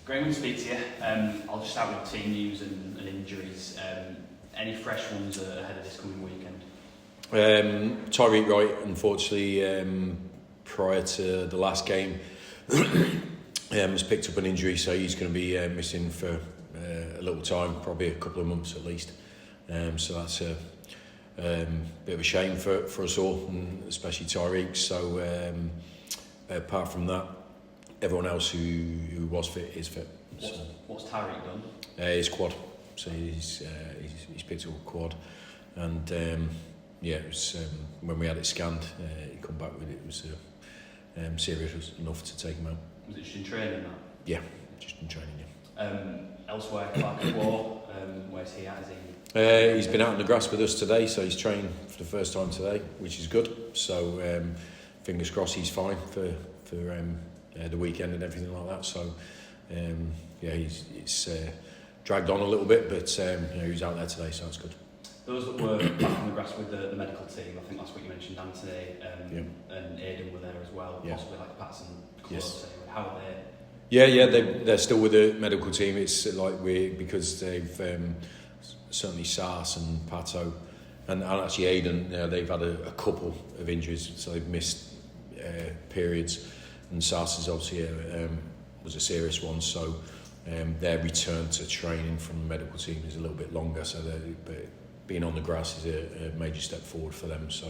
Great to speak to you. I'll just start with team news and injuries. Any fresh ones ahead of this coming weekend? Tyreek Wright, unfortunately, prior to the last game, has picked up an injury, so he's going to be missing for a little time, probably a couple of months at least. So that's a bit of a shame for us all, and especially Tyreek. So apart from that, everyone else who was fit is fit. What's Tyreek done? His quad. So he's picked up a quad, and it was when we had it scanned, he come back with it. It was serious enough to take him out. Was it just in training that? Yeah, just in training. Yeah. Elsewhere, Clark War, where's he at? Is he? He's been out on the grass with us today, so he's trained for the first time today, which is good. So fingers crossed he's fine for the weekend and everything like that. So it's dragged on a little bit, but he's out there today, so that's good. Those that were back on the grass with the medical team, I think that's what you mentioned, Anthony and Aidan were there as well, possibly like Patson, yes. How are they? Yeah, they're still with the medical team. It's like because they've certainly Sars and Pato and actually Aidan, they've had a couple of injuries, so they've missed periods, and Sars is obviously was a serious one, so their return to training from the medical team is a little bit longer, so being on the grass is a major step forward for them. So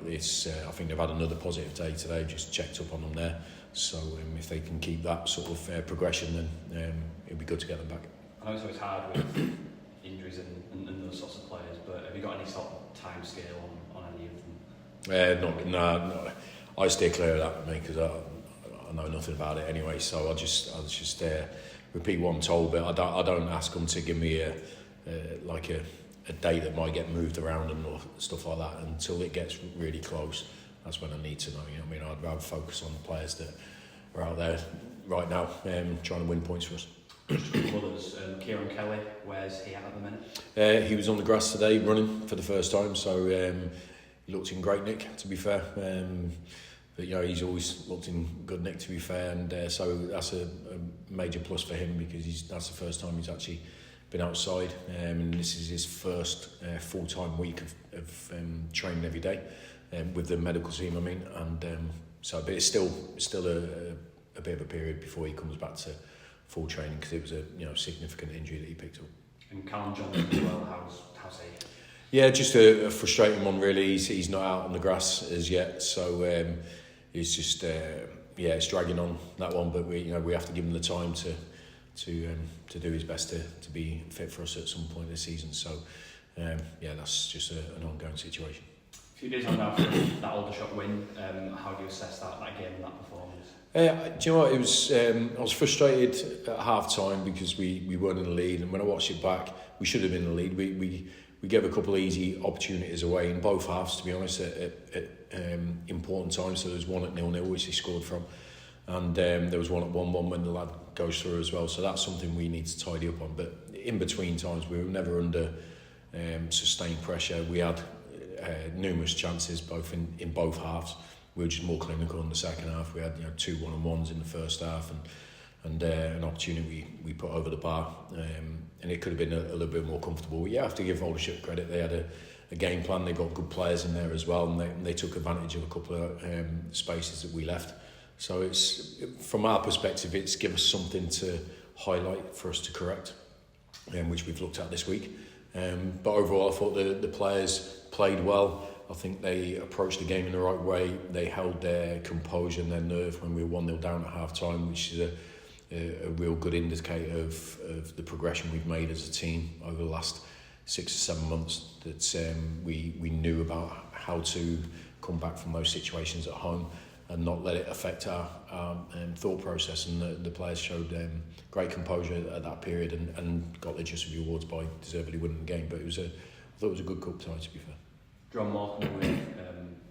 it's I think they've had another positive day today, just checked up on them there. So if they can keep that sort of progression, then it'd be good to get them back. I know it's always hard with injuries and those sorts of players, but have you got any sort of time scale on any of them? No. I steer clear of that, mate, because I know nothing about it anyway. So I'll just repeat what I'm told, but I don't ask them to give me a date that might get moved around and stuff like that until it gets really close. That's when I need to know. You know what I mean? I'd rather focus on the players that are out there right now, trying to win points for us. Others, Kier Kelly, where's he at the minute? He was on the grass today running for the first time, so he looked in great nick, to be fair. But he's always looked in good nick, to be fair, and so that's a major plus for him, because that's the first time he's actually been outside, and this is his first full-time week of training every day with the medical team. I mean, and but it's still a bit of a period before he comes back to full training, because it was a significant injury that he picked up. And Calum Johns as well. How's he? Yeah, just a frustrating one really. He's not out on the grass as yet, so it's just it's dragging on, that one. But we have to give him the time to do his best to be fit for us at some point this season. So that's just an ongoing situation. A few days on now for that Aldershot win, how do you assess that game and that performance? Do you know what, it was I was frustrated at half time because we weren't in the lead, and when I watched it back, we should have been in the lead. We gave a couple of easy opportunities away in both halves, to be honest, at important times. So there was one at 0-0 which they scored from, and there was one at 1-1 when the lad goes through as well. So that's something we need to tidy up on. But in between times, we were never under sustained pressure. We had numerous chances both in both halves. We were just more clinical in the second half. We had 2 1-on-1s in the first half, and an opportunity we put over the bar, and it could have been a little bit more comfortable. You have to give Aldershot credit. They had a game plan. They got good players in there as well, and they took advantage of a couple of spaces that we left. So it's, from our perspective, it's given us something to highlight for us to correct, which we've looked at this week. But overall, I thought the players played well. I think they approached the game in the right way. They held their composure and their nerve when we were 1-0 down at half time, which is a real good indicator of the progression we've made as a team over the last 6 or 7 months. That we knew about how to come back from those situations at home and not let it affect our thought process. And the players showed great composure at that period and got their just rewards by deservedly winning the game. But I thought it was a good cup tie, to be fair. Draw Morecambe away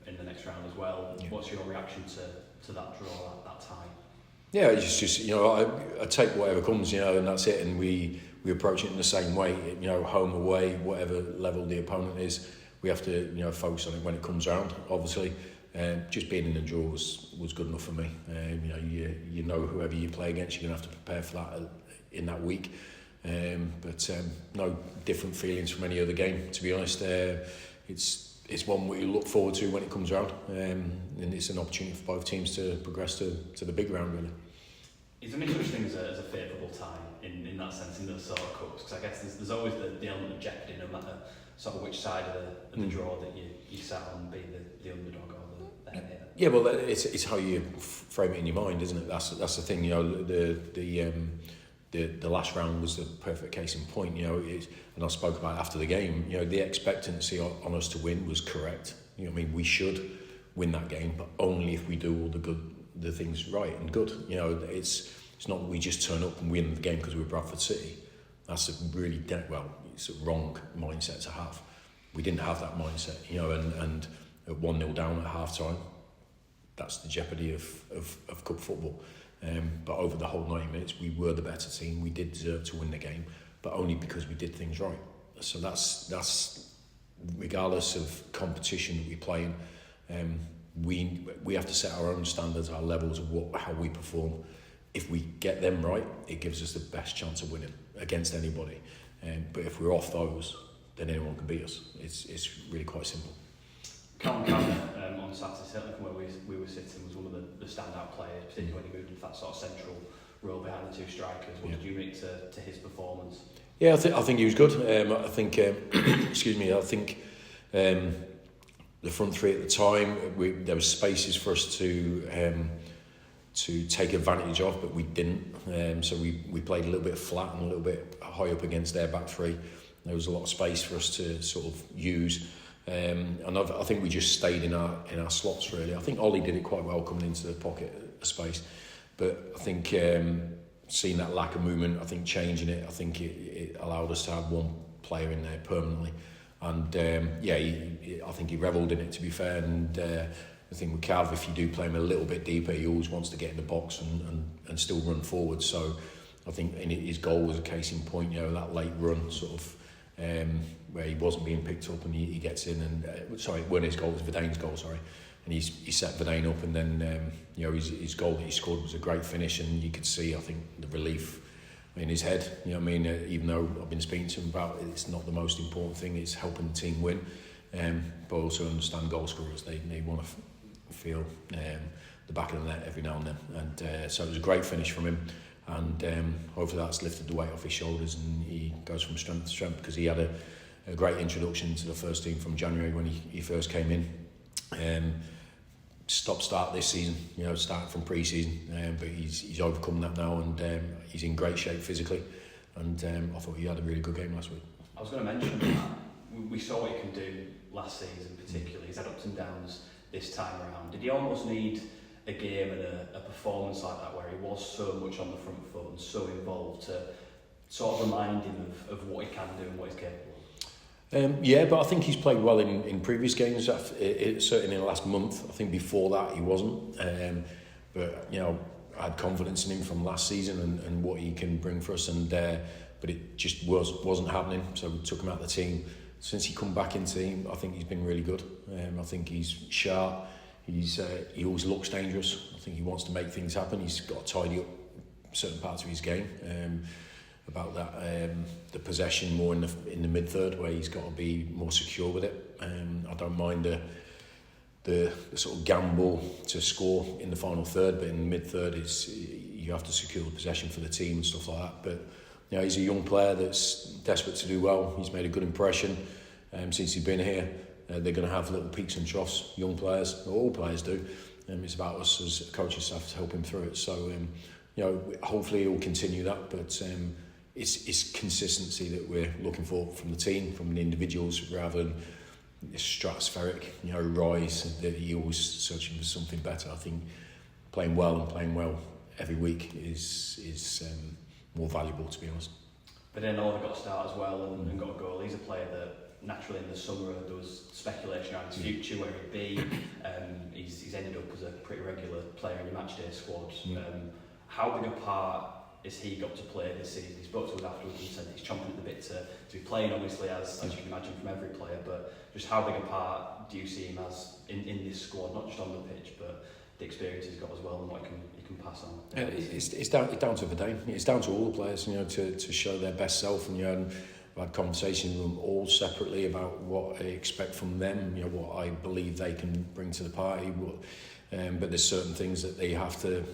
in the next round as well. Yeah. What's your reaction to that draw at that time? Yeah, it's just I take whatever comes, and that's it. And we approach it in the same way, home, away, whatever level the opponent is. We have to focus on it when it comes round, obviously. Just being in the draw was good enough for me. You know whoever you play against, you're going to have to prepare for that in that week. But no different feelings from any other game, to be honest. It's one we look forward to when it comes around, and it's an opportunity for both teams to progress to the big round, really. Is there any such thing as a favourable tie in that sense in those sort of cups? Because I guess there's always the element of jeopardy, no matter sort of which side of the draw that you sat on, be the underdog or the head. Yeah, well, it's how you frame it in your mind, isn't it? That's the thing. The last round was the perfect case in point. And I spoke about it after the game. The expectancy on us to win was correct. We should win that game, but only if we do all the things right and good. It's not we just turn up and win the game because we're Bradford City. That's it's a wrong mindset to have. We didn't have that mindset, and at 1-0 down at half time, that's the jeopardy of cup football. But over the whole 90 minutes, we were the better team. We did deserve to win the game, but only because we did things right. So that's regardless of competition that we play in. We have to set our own standards, our levels of how we perform. If we get them right, it gives us the best chance of winning against anybody. But if we're off those, then anyone can beat us. It's really quite simple. Calum on Saturday, certainly from where we were sitting, was one of the standout players, particularly when he moved into that sort of central role behind the two strikers. What did you make to his performance? Yeah, I think he was good. I think, excuse me, I think the front three at the time, there was spaces for us to take advantage of, but we didn't. So we played a little bit flat and a little bit high up against their back three. There was a lot of space for us to sort of use. And I think we just stayed in our slots, really. I think Ollie did it quite well coming into the pocket of space, but I think seeing that lack of movement, I think changing it, I think it allowed us to have one player in there permanently. And I think he revelled in it, to be fair. And the thing with Cav, if you do play him a little bit deeper, he always wants to get in the box and still run forward. So I think his goal was a case in point, that late run sort of where he wasn't being picked up and he gets in and it weren't his goal, it was Vidane's goal, and he set Vidane up, and then his goal that he scored was a great finish, and you could see, I think, the relief in his head. Even though I've been speaking to him about it, it's not the most important thing, it's helping the team win, but also understand goal scorers, they want to feel the back of the net every now and then, and so it was a great finish from him. And hopefully that's lifted the weight off his shoulders and he goes from strength to strength, because he had a great introduction to the first team from January when he first came in. Start this season, starting from pre-season, but he's overcome that now, and he's in great shape physically, and I thought he had a really good game last week. I was going to mention that we saw what he can do last season particularly. He's had ups and downs this time around. Did he almost need a game and a performance like that where he was so much on the front foot and so involved to sort of remind him of what he can do and what he's capable of? Yeah, but I think he's played well in previous games, certainly in the last month. I think before that he wasn't, but I had confidence in him from last season and what he can bring for us, and but it just wasn't happening, so we took him out of the team. Since he come back into the team, I think he's been really good. I think he's sharp. He always looks dangerous. I think he wants to make things happen. He's got to tidy up certain parts of his game. About that, the possession more in the mid third, where he's got to be more secure with it. I don't mind the sort of gamble to score in the final third, but in the mid third, you have to secure the possession for the team and stuff like that. But he's a young player that's desperate to do well. He's made a good impression since he's been here. They're going to have little peaks and troughs, young players, all players do. It's about us as coaching staff to help him through it. So, hopefully he'll continue that. But it's consistency that we're looking for from the team, from the individuals, rather than this stratospheric, rise that he always searching for something better. I think playing well every week is more valuable, to be honest. But then Oliver got a start as well and got a goal. He's a player that naturally in the summer there was speculation around his future, where he'd be. He's ended up as a pretty regular player in your matchday squad. How big a part is he got to play this season. He spoke to us afterwards and said he's chomping at the bit to be playing, obviously, as you can imagine from every player, but just how big a part do you see him as in this squad, not just on the pitch, but the experience he's got as well and what he can pass on? It's down to Vakin. It's down to all the players, to show their best self, and I've had conversations with them all separately about what I expect from them, what I believe they can bring to the party, but there's certain things that they have to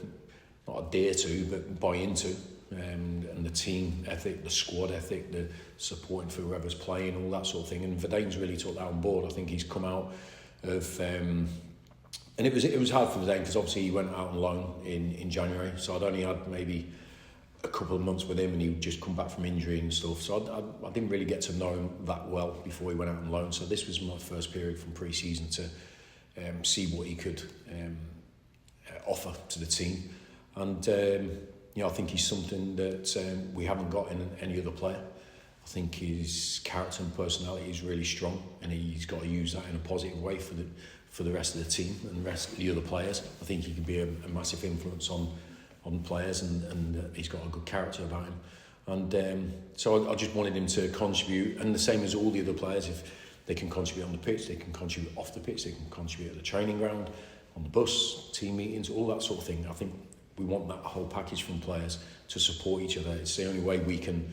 not adhere to, but buy into, and the team ethic, the squad ethic, the supporting for whoever's playing, all that sort of thing. And Vakin's really took that on board. I think he's come out of, and it was hard for Vakin because obviously he went out on loan in January, so I'd only had maybe a couple of months with him, and he'd just come back from injury and stuff. So I didn't really get to know him that well before he went out on loan. So this was my first period from pre-season to see what he could offer to the team. And I think he's something that we haven't got in any other player. I think his character and personality is really strong, and he's got to use that in a positive way for the rest of the team and the rest of the other players. I think he could be a massive influence on players, and he's got a good character about him. And so I just wanted him to contribute, and the same as all the other players. If they can contribute on the pitch, they can contribute off the pitch, they can contribute at the training ground, on the bus, team meetings, all that sort of thing. I think we want that whole package from players to support each other. It's the only way we can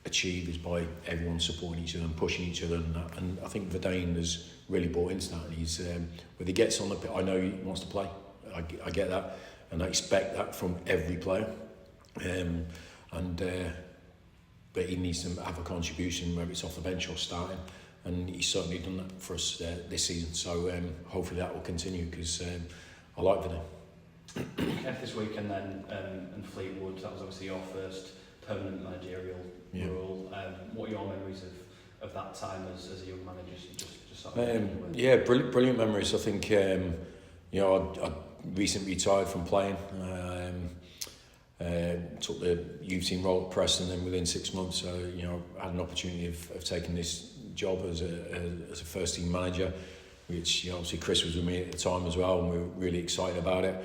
achieve is by everyone supporting each other and pushing each other, and I think Vakin has really bought into that. He's when he gets on the pitch, I know he wants to play. I get that, and I expect that from every player. But he needs to have a contribution, whether it's off the bench or starting, and he's certainly done that for us this season. So hopefully that will continue, because I like Vakin. This weekend then, and Fleetwood, that was obviously your first permanent managerial role. What are your memories of that time as a young manager? Just sort of brilliant memories. I think I recently retired from playing. Took the youth team role at Preston, and within 6 months, I had an opportunity of taking this job as a first team manager, which obviously Chris was with me at the time as well, and we were really excited about it.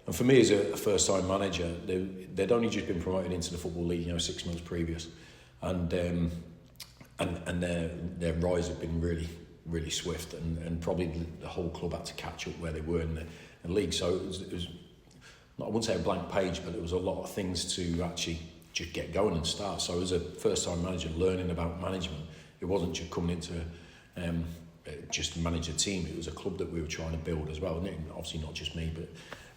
And for me as a first time manager, they'd only just been promoted into the Football League, 6 months previous, and their rise had been really, really swift, and probably the whole club had to catch up where they were in the league. So it was I wouldn't say a blank page, but there was a lot of things to actually just get going and start. So as a first time manager, learning about management, it wasn't just coming into just to manage a team. It was a club that we were trying to build as well, and obviously not just me, but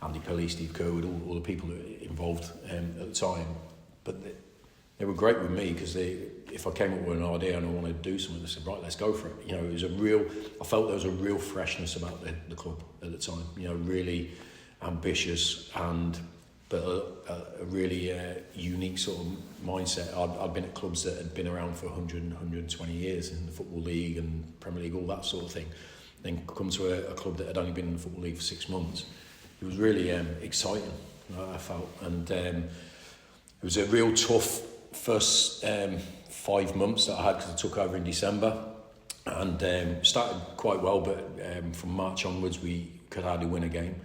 Andy Pilley, Steve Kerwood, all the people that were involved at the time. But they were great with me, because if I came up with an idea and I wanted to do something, they said, right, let's go for it. It was I felt there was a real freshness about the club at the time. Really ambitious, but a really unique sort of mindset. I'd been at clubs that had been around for 100 and 120 years in the Football League and Premier League, all that sort of thing. Then come to a club that had only been in the Football League for 6 months. It was really exciting, I felt, and it was a real tough first 5 months that I had, because I took over in December, and started quite well, but from March onwards we could hardly win a game,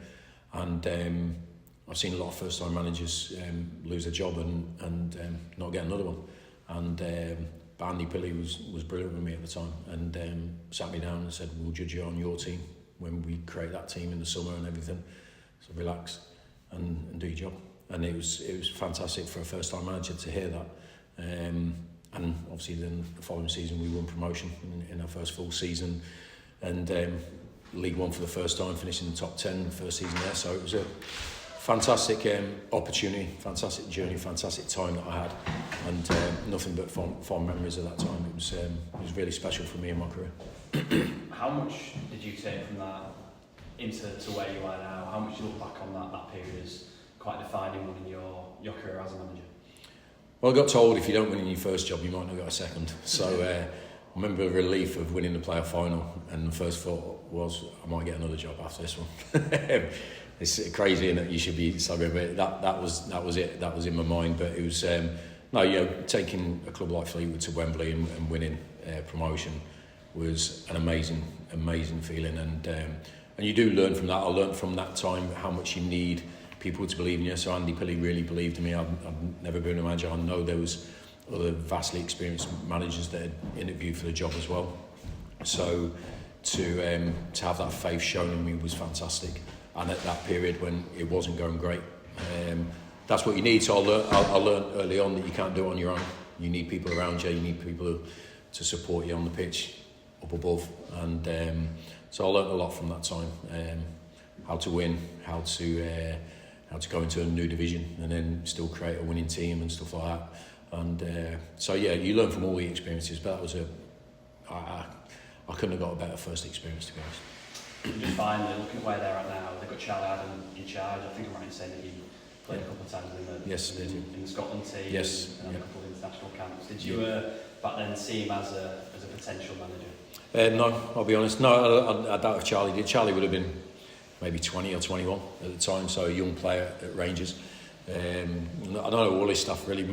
and I've seen a lot of first time managers lose their job and not get another one, and Andy Pilley was brilliant with me at the time, and sat me down and said, we'll judge you on your team when we create that team in the summer and everything, so relax and do your job. And it was fantastic for a first time manager to hear that, and obviously then the following season we won promotion in our first full season, and League One for the first time, finishing in the top 10 first season there. So it was a fantastic opportunity, fantastic journey, fantastic time that I had, and nothing but fond memories of that time. It was really special for me in my career. How much did you take from that into where you are now? How much do you look back on that period as quite defining one in your career as a manager? Well, I got told if you don't win in your first job, you might not get a second. So I remember the relief of winning the playoff final, and the first thought was, I might get another job after this one. It's crazy, and you should be celebrating. That was it. That was in my mind. But it was taking a club like Fleetwood to Wembley and winning promotion was an amazing feeling, and you do learn from that. I learned from that time how much you need people to believe in you. So Andy Pilley really believed in me. I've never been a manager. I know there was other vastly experienced managers that had interviewed for the job as well. So to have that faith shown in me was fantastic. And at that period when it wasn't going great, that's what you need. So I learned early on that you can't do it on your own. You need people around you. You need people to support you on the pitch, up above. And so I learned a lot from that time. How to win, how to go into a new division, and then still create a winning team and stuff like that. And so yeah, you learn from all the experiences. But that was I couldn't have got a better first experience, to be honest. Just finally, looking at where they're at now, they've got Charlie Adam in charge. I think I'm right in saying that he played a couple of times in the Scotland team, yes, and a couple of international camps. Did you back then see him as a potential manager? No, I'll be honest. No, I doubt if Charlie did. Charlie would have been maybe 20 or 21 at the time, so a young player at Rangers. I don't know Wallis stuff really.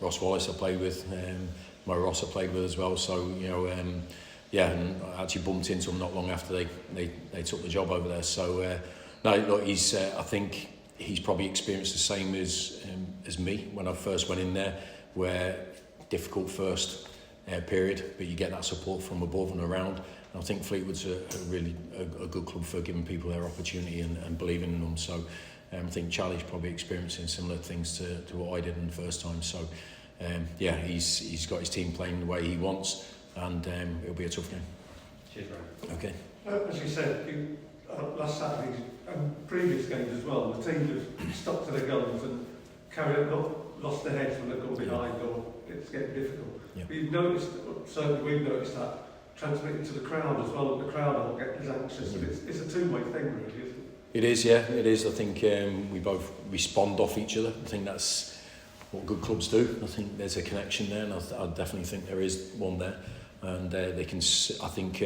Ross Wallace I played with, Mo Ross I played with as well. So yeah, and I actually bumped into him not long after they took the job over there. So no, look, I think he's probably experienced the same as me when I first went in there, where difficult first period, but you get that support from above and around. And I think Fleetwood's a really good club for giving people their opportunity and believing in them. So I think Charlie's probably experiencing similar things to what I did in the first time. So yeah, he's got his team playing the way he wants, and it'll be a tough game. Cheers, Ryan. Okay. As you said, last Saturday and previous games as well, the team have stuck to their guns and carried on, lost their heads when they've gone behind, or it's getting difficult. Yeah. But you've noticed, certainly we've noticed that transmitting to the crowd as well. The crowd aren't getting as anxious. And it's a two-way thing, really, isn't it? It is, yeah, it is. I think we both respond off each other. I think that's what good clubs do. I think there's a connection there, and I definitely think there is one there. And they can, I think,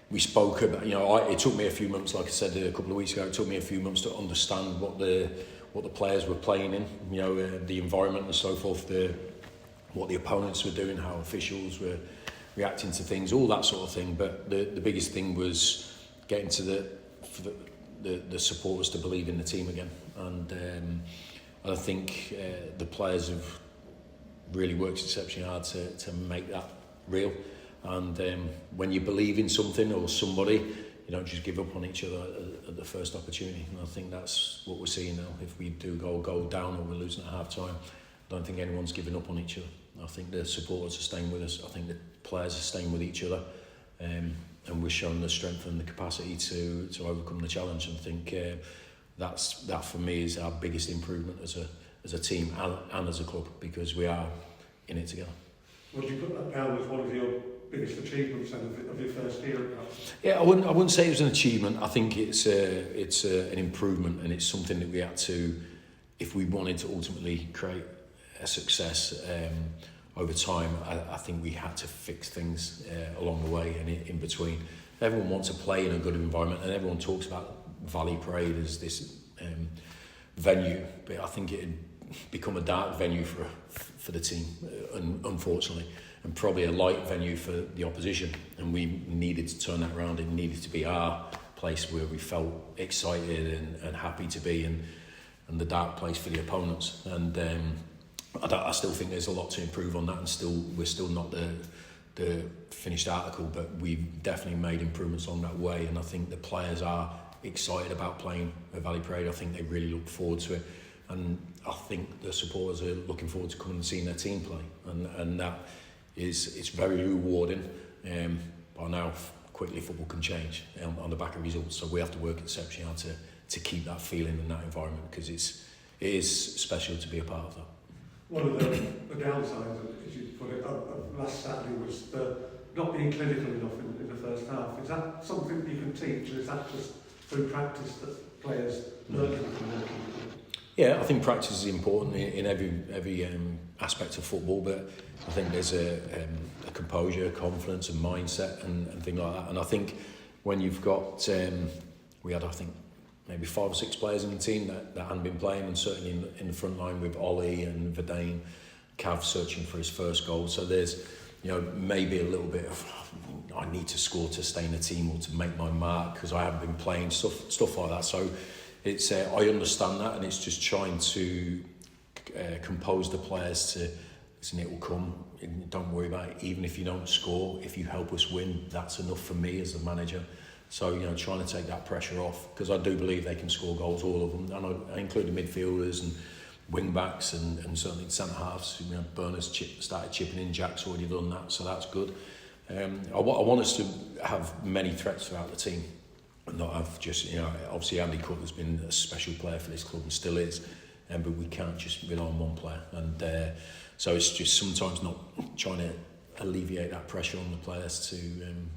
we spoke about, it took me a few months, like I said a couple of weeks ago, it took me a few months to understand what the players were playing in, the environment and so forth, what the opponents were doing, how officials were reacting to things, all that sort of thing. But the biggest thing was getting to the supporters to believe in the team again. And I think the players have really worked exceptionally hard to make that real. And when you believe in something or somebody, you don't just give up on each other at the first opportunity. And I think that's what we're seeing now. If we do go down or we're losing at half time, I don't think anyone's giving up on each other. I think the supporters are staying with us. I think the players are staying with each other. And we're showing the strength and the capacity to overcome the challenge. And I think that for me is our biggest improvement as a team and as a club, because we are in it together. Would you put that down as one of your biggest achievements of your first year? Yeah, I wouldn't say it was an achievement. I think it's an improvement, and it's something that we had to, if we wanted to ultimately create a success over time, I think we had to fix things along the way and in between. Everyone wants to play in a good environment, and everyone talks about Valley Parade as this venue, but I think it had become a dark venue for the team, unfortunately, and probably a light venue for the opposition. And we needed to turn that around. It needed to be our place where we felt excited and happy to be, and the dark place for the opponents. And I still think there's a lot to improve on that, and we're still not the finished article, but we've definitely made improvements on that way. And I think the players are excited about playing at Valley Parade. I think they really look forward to it, and I think the supporters are looking forward to coming and seeing their team play, and that it's very rewarding. But now quickly football can change on the back of results, so we have to work exceptionally hard to keep that feeling in that environment, because it is special to be a part of that. One of the downsides, as you put it, of last Saturday was the not being clinical enough in the first half. Is that something you can teach, or is that just through practice that players learn? Yeah, I think practice is important in every aspect of football, but I think there's a composure, confidence and mindset and things like that. And I think when you've got, we had, I think, maybe 5 or 6 players in the team that hadn't been playing, and certainly in the front line with Ollie and Vakin, Cav searching for his first goal. So there's, maybe a little bit of, I need to score to stay in the team or to make my mark because I haven't been playing, stuff like that. So it's I understand that, and it's just trying to compose the players to, listen, it will come, don't worry about it, even if you don't score, if you help us win, that's enough for me as a manager. So, you know, trying to take that pressure off, because I do believe they can score goals, all of them, and I include the midfielders and wing backs and certainly centre halves. You know, Berners started chipping in, Jack's already done that, so that's good. I want us to have many threats throughout the team, and not have just, you know, obviously Andy Cook has been a special player for this club and still is, but we can't just rely on one player, and so it's just sometimes not trying to alleviate that pressure on the players to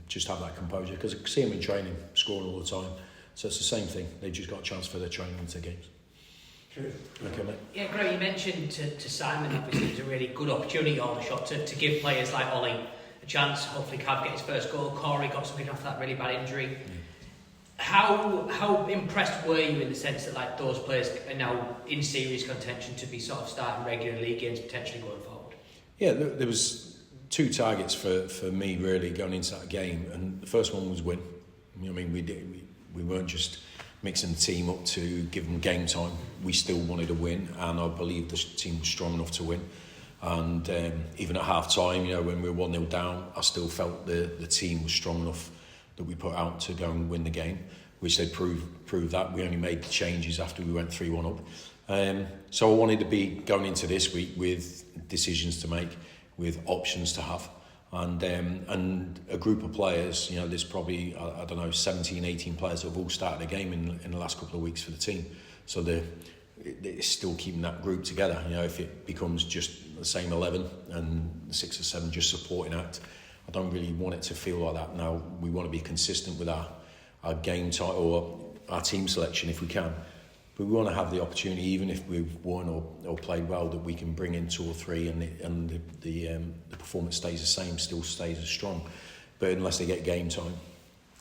just have that composure, because I see them in training scoring all the time, so it's the same thing. They've just got to transfer their training into games. Cheers. Okay, mate. Yeah, Greg, you mentioned to Simon, obviously it's a really good opportunity on the shot to give players like Ollie a chance. Hopefully Cav get his first goal. Corey got something after that really bad injury. How impressed were you in the sense that like those players are now in serious contention to be sort of starting regular league games potentially going forward? Yeah, there was two targets for me really going into that game, and the first one was win. I mean, we weren't just mixing the team up to give them game time. We still wanted to win, and I believe the team was strong enough to win. And even at half time, you know, when we were 1-0 down, I still felt the team was strong enough that we put out to go and win the game, which they proved that. We only made the changes after we went 3-1 up. So I wanted to be going into this week with decisions to make, with options to have, and a group of players. You know, there's probably, I don't know, 17, 18 players that have all started a game in the last couple of weeks for the team. So it's still keeping that group together. You know, if it becomes just the same 11 and 6 or 7 just supporting act, I don't really want it to feel like that. Now we want to be consistent with our game time or our team selection if we can. But we want to have the opportunity, even if we've won or played well, that we can bring in 2 or 3 and the performance stays the same, still stays as strong. But unless they get game time,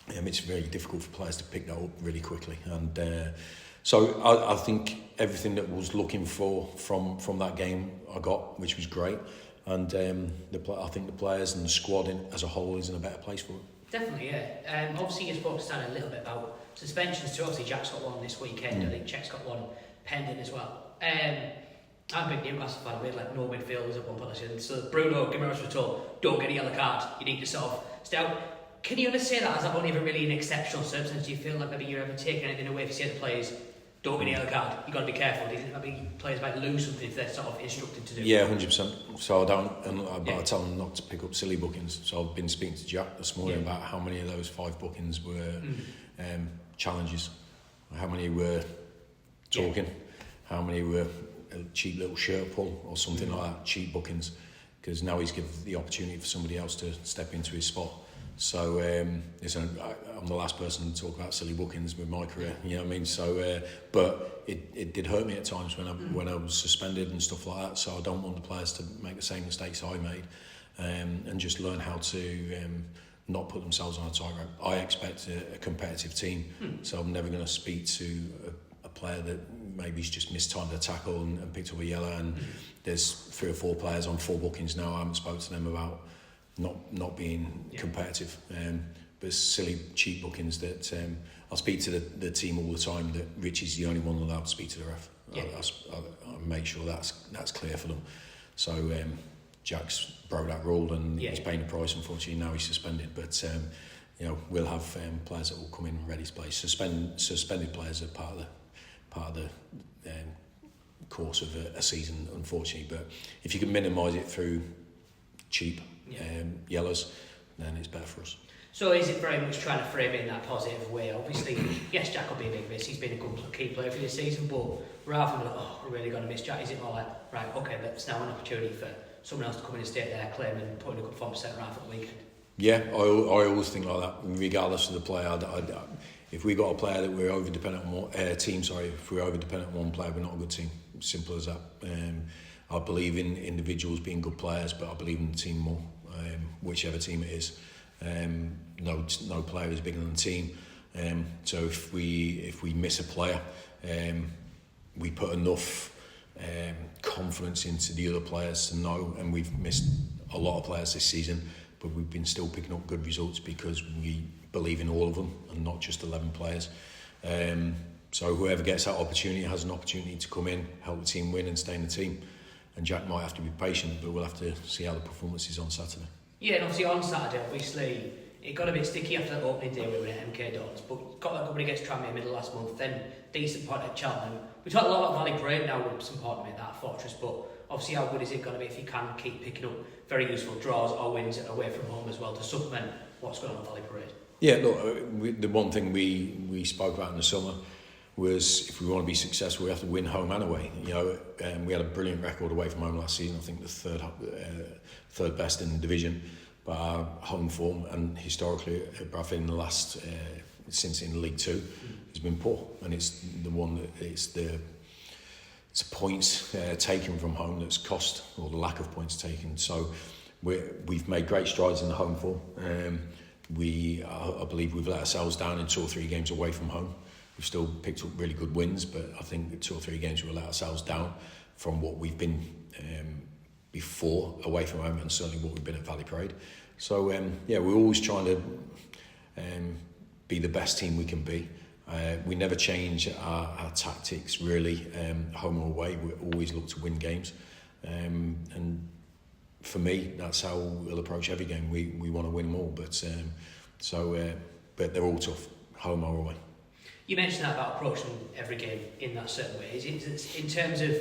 it's very difficult for players to pick that up really quickly. And so I think everything that was looking for from that game I got, which was great. And I think the players and the squad as a whole is in a better place for it. Definitely, yeah. Obviously you spoke to Stan a little bit about suspensions too. Obviously Jack's got one this weekend. I think Czech's got one pending as well. I'm a big Newcastle fan. We had like no midfielders at one point. So Bruno Guimaraes was told, don't get a yellow card. You need to sort of stay out. Can you ever say that as that only ever really an exceptional circumstance? Do you feel like maybe you're ever taking anything away if you say to players, don't get a yellow card, you've got to be careful? Do you think maybe players might lose something if they're sort of instructed to do? Yeah, 100%. So I tell them not to pick up silly bookings. So I've been speaking to Jack this morning about how many of those 5 bookings were challenges, how many were talking, how many were a cheap little shirt pull or something like that, cheap bookings, because now he's given the opportunity for somebody else to step into his spot. So I'm the last person to talk about silly bookings with my career, you know what I mean? So, but it did hurt me at times when I was suspended and stuff like that. So I don't want the players to make the same mistakes I made, and just learn how to not put themselves on a tightrope. I expect a competitive team, so I'm never going to speak to a player that maybe's just mistimed a tackle and picked up a yellow. And there's 3 or 4 players on 4 bookings now. I haven't spoken to them about not being competitive, but silly cheap bookings that I'll speak to the team all the time that Richie's the only one allowed to speak to the ref. I'll make sure that's clear for them. So Jack's broke that rule and he's paying the price. Unfortunately now he's suspended, but you know, we'll have players that will come in ready to play. Suspended players are part of the course of a season, unfortunately, but if you can minimise it through cheap yellows, then it's better for us. So is it very much trying to frame it in that positive way? Obviously, yes, Jack will be a big miss. He's been a good key player for this season, but rather than like, we're really going to miss Jack, is it more like, right, okay, that's now an opportunity for someone else to come in and state their claim and put in a good form centre half at the weekend? Yeah, I always think like that, regardless of the player. If we got a player that we're over dependent on if we're over dependent on one player, we're not a good team. Simple as that. I believe in individuals being good players, but I believe in the team more, whichever team it is. No player is bigger than the team. So if we miss a player, we put enough confidence into the other players to know, and we've missed a lot of players this season, but we've been still picking up good results because we believe in all of them and not just 11 players. So whoever gets that opportunity has an opportunity to come in, help the team win and stay in the team. And Jack might have to be patient, but we'll have to see how the performance is on Saturday. Yeah, and obviously on Saturday, it got a bit sticky after that opening day we were at MK Dons, but got that company against Tranmere middle last month, then decent point at Cheltenham. We talked a lot about Valley Parade now with some point to make that fortress, but obviously how good is it going to be if you can keep picking up very useful draws or wins away from home as well to supplement what's going on at Valley Parade? Yeah, look, the one thing we spoke about in the summer was if we want to be successful, we have to win home and away. You know, we had a brilliant record away from home last season. I think the third best in the division. But our home form and historically at Bradford in the last since in League Two has been poor, and it's the one that it's points taken from home that's cost, or the lack of points taken. So we've made great strides in the home form. I believe we've let ourselves down in 2 or 3 games away from home. We've still picked up really good wins, but I think the 2 or 3 games we've let ourselves down from what we've been before away from home, and certainly what we've been at Valley Parade. So we're always trying to be the best team we can be. We never change our tactics really, home or away. We always look to win games, and for me that's how we'll approach every game. We want to win them all, but they're all tough, home or away. You mentioned that about approaching every game in that certain way. Is it in terms of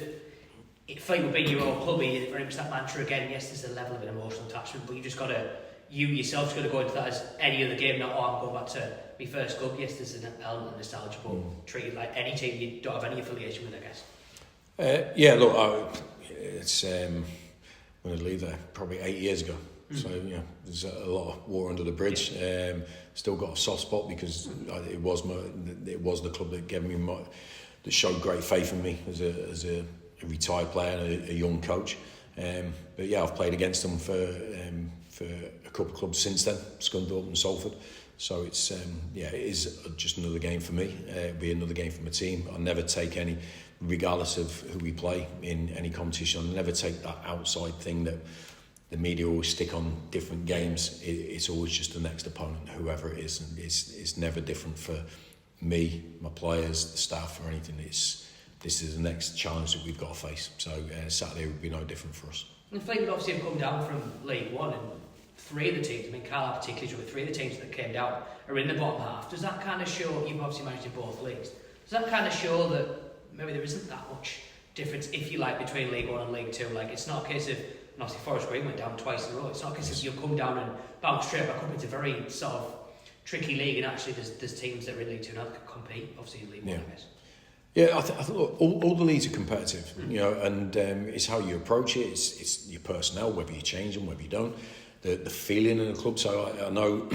Fleetwood being your own club, is it very much that mantra again? Yes, there's a level of an emotional attachment, but you yourself's got to go into that as any other game, not I'm going back to my first club. Yes, there's an element of nostalgia, but treat it like any team you don't have any affiliation with, I guess. It's I'm going to leave there probably 8 years ago. So there's a lot of water under the bridge. Still got a soft spot because it was the club that gave me that showed great faith in me as a retired player and a young coach. But yeah, I've played against them for a couple of clubs since then, Scunthorpe and Salford. So it's it is just another game for me. It'll be another game for my team. I'll never take any, regardless of who we play in any competition, I'll never take that outside thing that the media always stick on different games. It's always just the next opponent, whoever it is, and it's never different for me, my players, the staff, or anything. This is the next challenge that we've got to face. So Saturday would be no different for us. And Fleetwood obviously have come down from League One, and 3 of the teams, I mean Carlisle particularly, with 3 of the teams that came down are in the bottom half. Does that kind of show, you've obviously managed in both leagues, does that kind of show that maybe there isn't that much difference, if you like, between League One and League Two? Like, it's not a case of, and obviously Forest Green went down twice in a row, it's not a case of you'll come down and bounce straight back up. It's a very sort of tricky league, and actually there's teams that are in League Two now that can compete, obviously in League One, I guess. Yeah, I think all the leagues are competitive, you know, and it's how you approach it. It's your personnel, whether you change them, whether you don't. The feeling in the club. So I know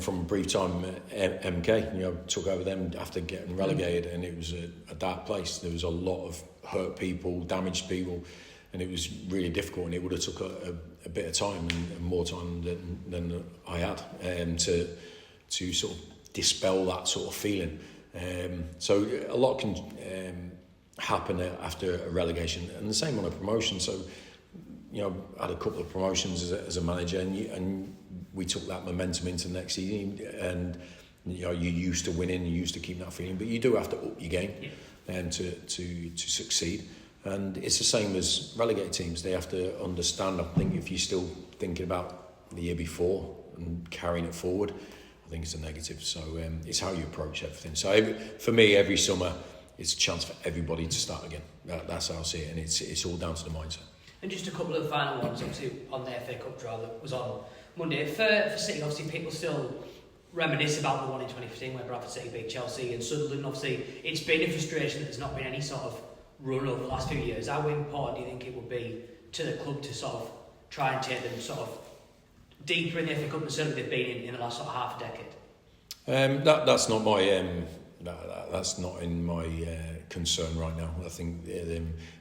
from a brief time at MK, you know, took over them after getting relegated, and it was a dark place. There was a lot of hurt people, damaged people, and it was really difficult. And it would have took a bit of time and more time than I had to sort of dispel that sort of feeling. So a lot can happen after a relegation, and the same on a promotion. So, you know, I had a couple of promotions as a manager, and we took that momentum into the next season. And you know, you're used to winning, you're used to keeping that feeling, but you do have to up your game to succeed. And it's the same as relegated teams. They have to understand. I think if you're still thinking about the year before and carrying it forward, I think it's a negative. So it's how you approach everything. So for me, every summer, it's a chance for everybody to start again. That's how I see it, and it's all down to the mindset. And just a couple of final ones, obviously, on the FA Cup draw that was on Monday. For City, obviously, people still reminisce about the one in 2015 where Bradford City beat Chelsea and Sunderland. Obviously, it's been a frustration that there's not been any sort of run over the last few years. How important do you think it would be to the club to sort of try and take them sort of deeper in the FA Cup than certainly they've been in the last sort of half a decade? That's not my that's not in my concern right now. I think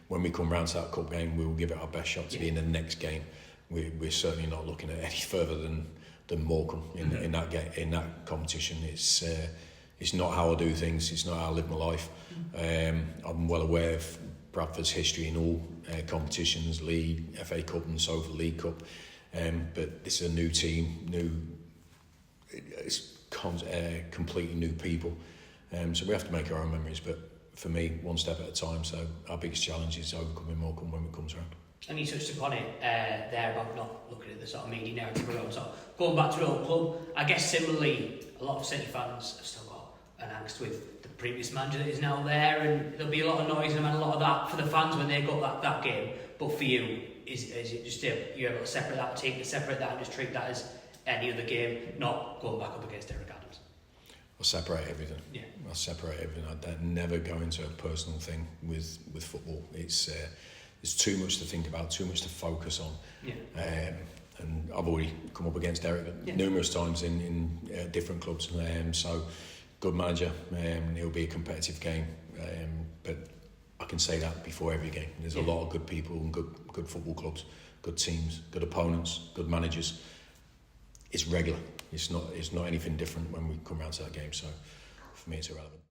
when we come round to that cup game, we will give it our best shot to be in the next game. We're certainly not looking at any further than Morecambe in that game, in that competition. It's not how I do things. It's not how I live my life. I'm well aware of Bradford's history in all competitions, League, FA Cup, and so for League Cup. But this is a new team, it's completely new people. So we have to make our own memories, but for me, one step at a time. So our biggest challenge is overcoming Morecambe when it comes around. And you touched upon it there about not looking at the sort of media narrative around. So going back to your old club, I guess similarly, a lot of City fans have still got an angst with the previous manager that is now there, and there'll be a lot of noise and a lot of that for the fans when they got that game. But for you, is it just you're able to separate that and just treat that as any other game, not going back up against Derek Adams? I'll separate everything. Yeah. I'll separate everything. I never go into a personal thing with football. It's there's too much to think about, too much to focus on. Yeah. And I've already come up against Derek numerous times in different clubs. So good manager. It'll be a competitive game. But I can say that before every game. There's a lot of good people and good football clubs, good teams, good opponents, good managers. It's regular. It's not anything different when we come around to that game. So for me, it's irrelevant.